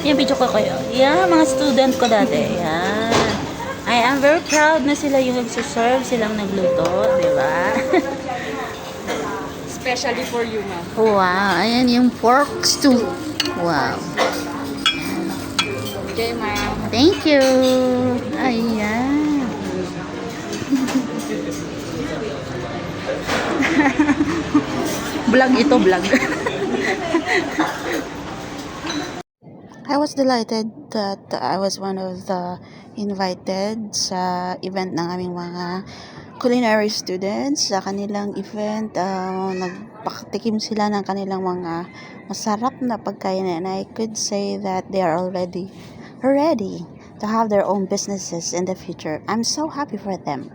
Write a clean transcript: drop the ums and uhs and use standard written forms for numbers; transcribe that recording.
Yung video ko kayo. Yeah, mga student ko dati. Yan. I am very proud na sila yung nagsuserve, silang nagluto, di ba? Especially for you, ma'am. Wow, ayan yung pork stew. Wow. Okay, ma'am. Thank you. Ayan. Vlog ito, vlog. I was delighted that I was one of the invited sa event ng aming mga culinary students. Sa kanilang event, nagpakatikim sila ng kanilang mga masarap na pagkain, and I could say that they are already ready to have their own businesses in the future. I'm so happy for them.